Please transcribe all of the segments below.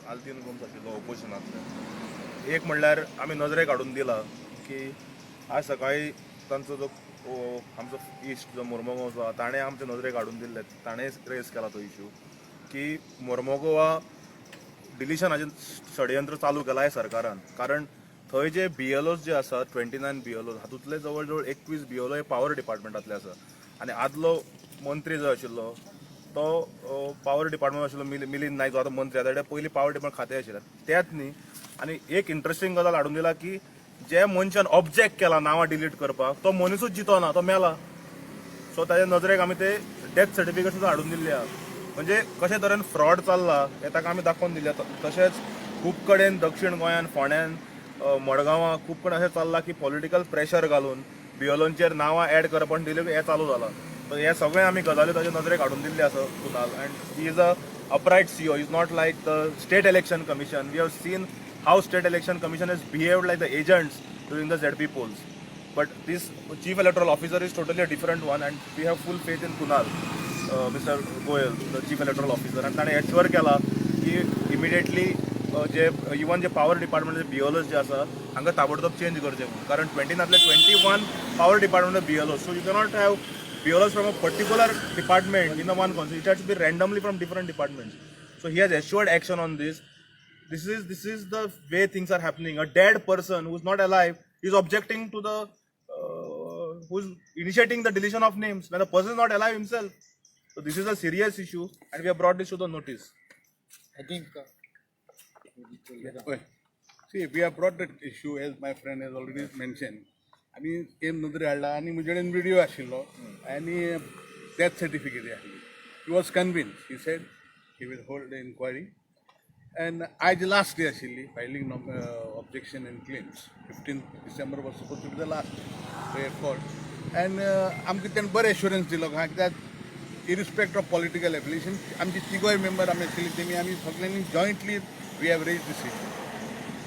आल्तीन गोम्स आशिल्लो ऑपोजिशनांतल्यान. एक म्हणल्यार आमी नजरेक हाडून दिला की आज सकाळी तांचो जो आमचो इश्ट जो मोर्मुगांव जो आहा ताणें आमच्या नजरेक हाडून दिल्ले, ताणें रेस केला तो इश्यू की मोर्मुगांवा डिलिशनाचें षडयंत्र चालू केलां ह्या सरकारान. कारण थंय जे BLOs जे आसा 29 BLOs हातूंतले जवळ जवळ 21 BLO हे पॉवर डिपार्टमेंटांतले आसा. आनी आदलो मंत्री जो आशिल्लो तो पॉवर डिपार्टमेंट आशिल्लो मिलिंद नायक जो आतां मंत्री आसा ताणें पयलीं पॉवर डिपार्टमेंट खातें आशिल्लें तेंच न्ही. आनी एक इंट्रस्टिंग गजाल हाडून दिला की जे मनशान ऑब्जेक्ट केला नांवां डिलीट करपाक तो मनीसूच जितो ना, तो मेला. सो ताच्या नजरेक आमी ते डेथ सर्टिफिकेट सुद्दां हाडून दिल्ले आहा. म्हणजे कशे तरेन फ्रॉड चल्ला हे ताका आमी दाखोवन दिले. तशेंच खूब कडेन दक्षिण गोंयान फोंड्यान मडगांवां खूब कडेन अशें चल्लां की पॉलिटिकल प्रेशर घालून BLOंचेर नांवां ऍड करप आनी डिलीट हें चालू जालां. सो हे सगळें आमी गजाली ताचे नजरेक हाडून दिल्ले आसा Kunal. And he is a upright CEO. He's not like the state election commission. We have seen how state election commission has behaved like the agents during the ZP polls. But this chief electoral officer is totally a different one, and we have full faith in Kunal, Mr. Goyal, the chief electoral officer. And ताणें assure केला की immediately जे even जे power डिपार्टमेंटाचे BLOs जे आसा हांगा ताबडतोब change करचे म्हणून. कारण 29 21 power department BLOs. So you cannot have BLOs from a particular department in the one council. It has to be randomly from different departments. So he has assured action on this. This is the way things are happening. A dead person who's not alive is objecting to the who's initiating the deletion of names when the person is not alive himself. So this is a serious issue, and we have brought this to the notice. I think See, we have brought that issue as my friend has already mentioned. आमी M नदरे हाडला आनी म्हजे कडेन video आशिल्लो आनी death certificate आशिल्ली. He was convince. He said he will hold the inquiry. And आयज लास्ट डे आशिल्ली filing objection and claims. 15 December was suppose to be the last day court. And आमकां तेणें बरें एश्युरन्स दिलो कित्याक इरिस्पेक्ट ऑफ पॉलिटिकल एफिलिएशन आमची तिगोय member आमी आशिल्ली तेमी आमी सगळ्यांनी jointly we have raise this issue.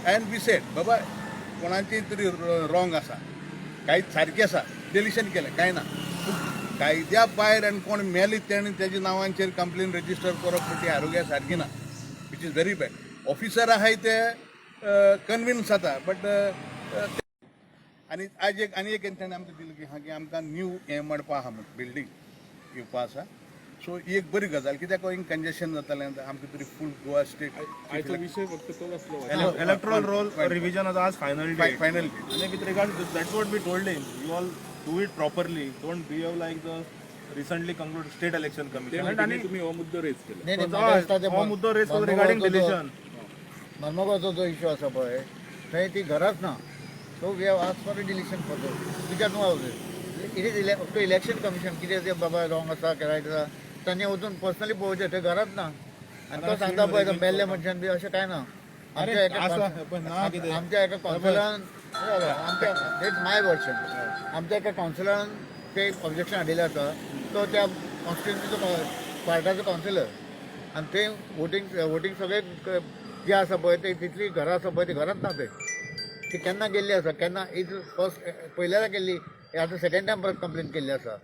And we said बाबा कोणाचेय तरी रॉंग आसा, काही सारकें आसा, डिलिशन केलें कांय ना. कायद्या भायर आनी कोण मेले तेणें तेज्या नांवांचेर कंप्लेन रजिस्टर करप ती आरोग्या सारकी ना, which is very bad. Officer आहाय ते कन्विन्स जाता बट आनी आज आनी एक तेणें आमकां दिलें की हांगा आमकां न्यू हें मारपा आहा म्हण बिल्डींग येवपा आसा. सो ही एक बरी गजाल कित्याक हिंग कंजेशन जातालें आमकां तरी फूल गोवा स्टेट आयचो विषय फक्त तो आसलो. Electoral roll revision is as final date. Final. And with regard to this, that's what we told him. You all do it properly. Don't behave like the recently concluded state election commission. आणि तुम्ही हो मुद्दो raise केला. नाही नाही म्हाका दिसता ते हो मुद्दो raise was regarding deletion. मर्मगांवचो जो इश्यू आसा पळय थंय ती घराच ना. So we have asked for deletion for कित्याक नो हावजीस. It is to election commission कितें ते बाबा रॉंग आसा की रायट आसा तांणी वचून पर्सनली पळोवचें. थंय घराच ना आनी तो सांगता पळय तो मेल्ले मनशान बी अशें कांय ना. आमच्या एका कावन्सिलरान डेट माय वर्शन आमच्या एका कावन्सिलरान ते ऑब्जेक्शन हाडिल्लें आसा. तो त्या कॉन्स्टिट्युन्सीचो पार्टाचो कावन्सिलर आनी ते वोटींग सगळे जे आसा पळय ते तितली घरां आसा पळय ती घरांत ना. ती केन्ना गेल्ली आसा केन्ना इज फर्स्ट पयल्यारा केल्ली आतां सेकंड टायम परत कंप्लेन केल्ली आसा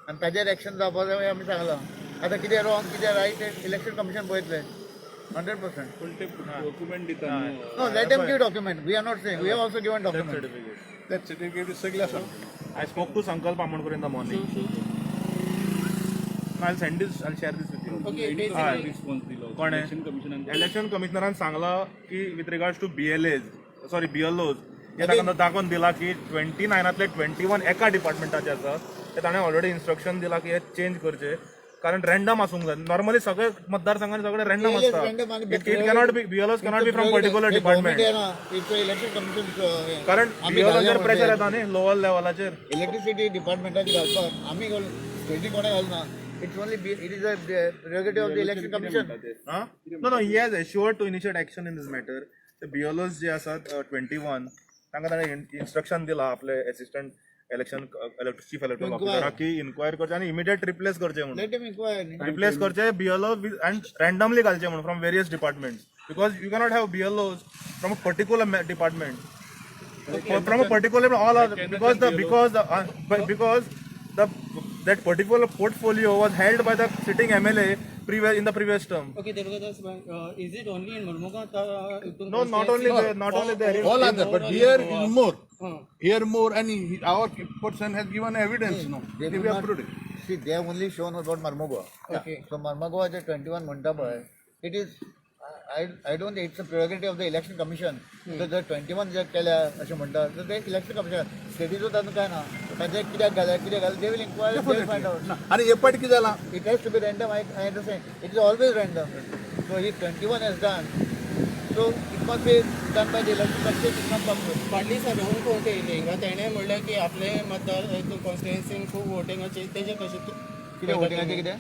आनी ताजेर एक्शन जावपा जाय आमी सांगलां. आतां कितें रॉंग कितें रायट इलेक्शन कमिशन पळयतलें 100%. पण ते डॉक्युमेंट दिता. No, let them give document. We are not saying. We have also given document. Death certificate सगळें आसा. I spoke to Sankalp Amonkar in the morning. I'll send this. I'll share this with you. Response दिलो कोणे? Election कमिशनान. Election कमिशनरान Sangla की with regards to BLOs हे ताका दाखोवन दिला की 29 21 एका डिपार्टमेंटाचे आसा ते ताणें ऑलरेडी इन्स्ट्रक्शन दिला की हे चेंज करचे. कारण रँडम आसूंक जाय. नॉर्मली सगळे मतदारसंघांनी सगळे रँडम आसता. It cannot be BLOs cannot be from particular department. Election commission कारण BLOचेर प्रेशर येता न्ही लोअर लेवलाचेर. इलेक्ट्रिसिटी डिपार्टमेंटाची घालपाक आमी स्टेटी कोणें घालना. It's only it is a prerogative of the election commission. No he has assured to initiate action in this matter. ते BLOs जे आसात 21 तांकां ताणें इन्स्ट्रक्शन दिला आपले असिस्टंट चीफ इलेक्टोरल ऑफिसराक की इन्क्वायर करचे आनी इमिडिएट रिप्लेस करचे म्हणून. Let him inquire. रिप्लेस करचे BLO अँड रँडमली घालचे म्हणून from various departments. Because you cannot have BLOs from a particular department. From a particular all other, because that particular portfolio was held by the sitting MLA in the previous term. Okay, Devadas, is it only in Murmugaon? No, not only there, not only there. All are there, but here is more. Hmm. Here more, and our person has given evidence. No, They we will have not- proved it. See, they have only shown about Marmugua. Okay. So Marmugua जे 21 म्हणता पळय, it is I don't think it's a prerogative of the election commission. तर जर 21 जर केल्या अशें म्हणटा तर ते election commission स्टेटीचो तातूंत काय ना. तांचे कित्याक घाले they will inquire, they will find out. ना, आणि हे पाट किती झाला It has to be random. I understand. It is always random. So if 21 has done, so it must be done by the election commission. It's not possible. फाटली सभेन कोण येयली हिंगा तेणें म्हणलें की आपले मतदार कॉन्स्टिट्युएन्सीन खूब वोटिंगाचे तेजे कशें कितें वोटिंगाचें कितें?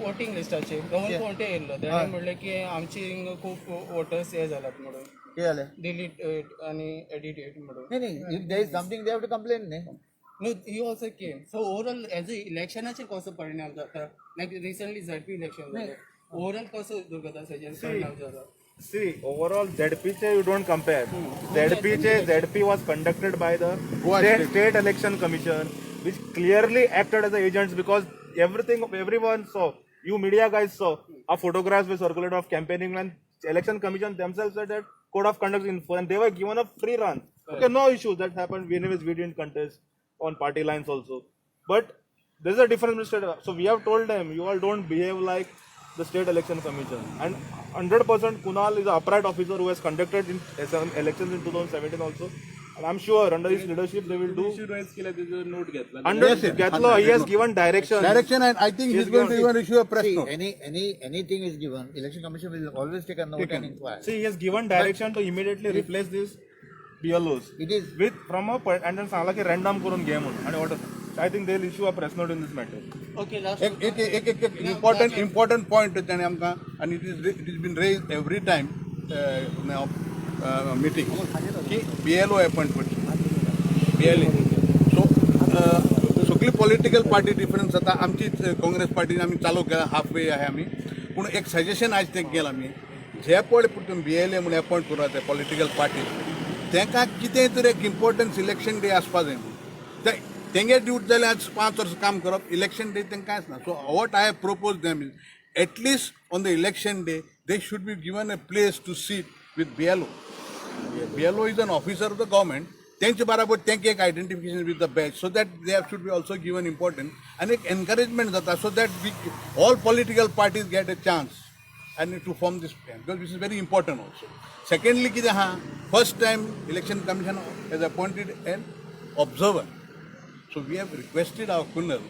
वोटिंग लिस्टाचे रवून कोणते येयल्लो तेणें म्हणलें की आमची हिंगा खूब वोटर्स हे जालात म्हणून कितें जालें? डिलीट आनी एडिट म्हणून नाही नाही, if there is something they have to complain न्ही. No, he also came. So overall, as a इलेक्शनाचे कसो परिणाम जाता? Like recently ZP इलेक्शन झाले. Overall कसो दुर्गता सजेस्ट परिणाम जाता? See, overall ZP you don't compare. ZP was conducted by the Goa state election commission, which clearly acted as the agents because everyone saw. You media guys saw our photographs were circulated of campaigning, and election commission themselves said that code of conduct info, and they were given a free run. Okay, no issues that happened. Anyways, we didn't contest on party lines also, but there's a difference in state. So we have told them, you all don't behave like the state election commission, and 100% Kunal is an upright officer who has conducted elections in 2017 also, and I'm sure under his leadership they will do. Issue rise केला त्याचा note घेतला Under Gatlo, he has given direction. Direction, and I think he's going to even issue a press See, note. anything is given, election commission will always take a note and inquire. See, he has given direction to immediately replace these BLOs It is with from a and then Sangla की random करून घे म्हणून आणि what I think they'll issue a press note in this matter. Okay, last. एक important point त्याने आमकां, and it is been raised every time meeting की BLO appointment BLA. So सगळी पॉलिटिकल पार्टी डिफरन्स जाता. आमची काँग्रेस पार्टीन आमी चालू केला, हाफ वे आहे आमी, पूण एक सजेशन आज ते केला आमी, जे पळय तुम्ही BLA म्हणून अपॉइंट करा ते पॉलिटिकल पार्टी, तांकां कितेंय तरी एक इम्पॉर्टन्स इलेक्शन डे आसपा जाय म्हणून. तेंगे ड्यूट जाल्यार आज 5 वर्स काम करप, इलेक्शन डे तेंकां कांयच ना. So what I have propose them is at least on the election day they should be given a place to seat with BLO. BLO is an officer of the government. त्यांचे बराबर तेंके एक identification with the batch, so that they should be also given important, आनी एक encouragement जाता so that we all political parties get a chance and to form this plan, because this is very important also. Secondly, कितें आहा, first time election commission has appointed an observer. So we have requested our Kunal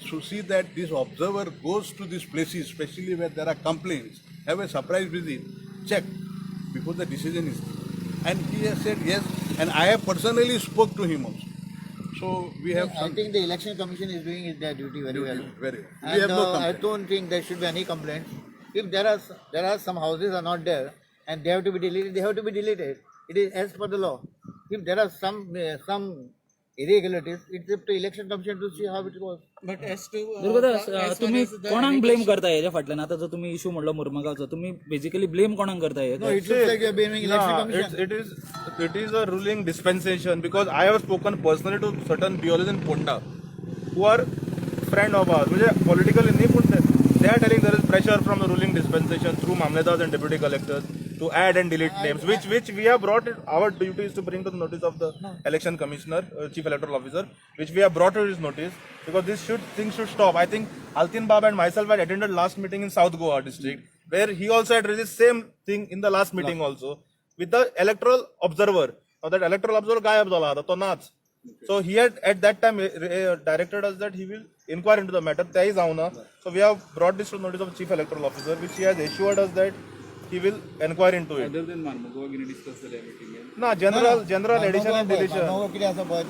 to see that this observer goes to these places, especially where there are complaints, have a surprise visit, check before the decision is taken. And he has said yes, and I have personally spoke to him also. So we have I think the election commission is doing their duty very well. very well. And We have no I complaint. don't think there should be any complaints. If there are some houses are not there and they have to be deleted, they have to be deleted. It is as per the law. If there are some irregularities, it's up to election commission to see how it goes. But as to Durgadas as far तुम्ही as the कोणाक blame करताय हेच्या फाटल्यान? आता जो तुम्ही issue म्हणलो मुरमगावचो, तुम्ही बेसिकली ब्लेम कोणाक करताय? No, it looks like you are blaming election commission. It is a ruling dispensation because I have spoken personally to certain BLOs in Ponta who are friend of ours. म्हणजे politically नाही, पण they are telling there is pressure from the ruling dispensation through Mamledars and deputy collectors to add and delete names, which we have brought it. Our duty is to bring to the notice of the election commissioner, chief electoral officer, which we have brought to his notice because things should stop. I think Altin Bab and myself had attended last meeting in South Goa district where he also had raised the same thing in the last meeting also with the electoral observer. Now that electoral observer gayab zala to naच. So he had at that time directed us that he will inquire into the matter. So we have brought this to the notice of the chief electoral officer, which he has assured us that he will inquire into it. Other than Marmagoa कितें discuss जाल्या मिटिंगेन? No, general addition and deletion. कितें आसा पळय,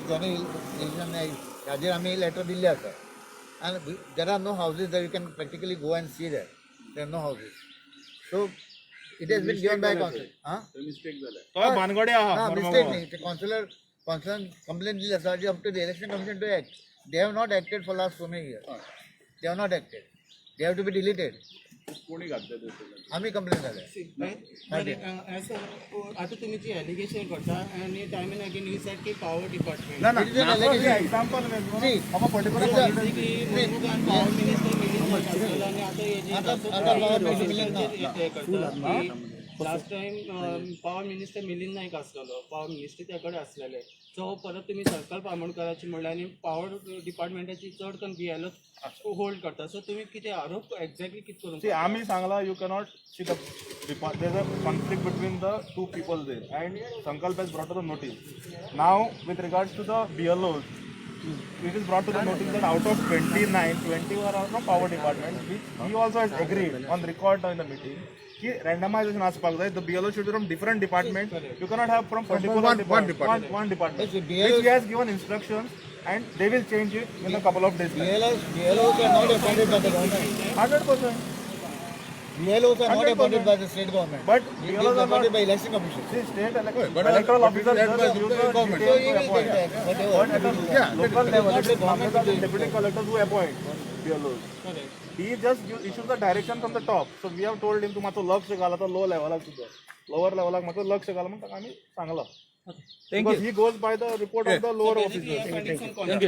election हाजेर आमी letter दिल्ले आसा, and there are no houses that you can practically go and see there. There are no houses. So it has been given by council. Mistake जाल्या. तो भानगडे आहा No, Mormugao. mistake nahi. The consular complaint दिली आसा, up to the election commission to act. They have not acted for last so many years. They have not acted. They have to be deleted. कोणी घातलं ते? आम्ही complaint झाल्या. आता तुम्ही जे allegation करता आणि time and again you said की power department It is an allegation. Example में See, की मुरमुगान पॉवर मिनिस्टर मिलिंद आणि आता हे जे आता power minister Milind last time power minister Milind Naik आसलेलो पॉवर मिनिस्टर त्याकडे असलेले सो परत तुम्ही सर्कल करची म्हणल्यार आणि पॉवर डिपार्टमेंटाची चड करून बीएलओ होल्ड करता सो तुम्ही किती आरोप एक्झॅक्टली किती करून See, आम्ही Sangla you cannot see the there's a conflict between the two people there and Sankalp has brought to the notice. Now with regards to the BLOs, it is brought to the notice that out of 29, 20 were from power department, which he also has agreed on record in the meeting. कि randomization आसपाक जाय, the BLO should be from different department. You cannot have from particular one department. One department. Yes, BLO Which he has given instructions and they will change it in a couple of days. BLOs are not appointed by the government. 100%. BLOs are not 100%. appointed by the state government. But It BLOs is are appointed not. by election commission. See, state but electoral officers officers are just use the government. So details he to will appoint. take that, But whatever. at the Yeah, local level, it is not government the and deputy collectors who appoint BLOs. He just issues the direction from the top. So we have told him to मात्र लक्ष घाला तो low level सुद्धा. Lower level मात्र लक्ष घाला म्हणून आम्ही Sangla. Thank you Because he goes by the report of the lower officers. Basically, he are finding some conflict.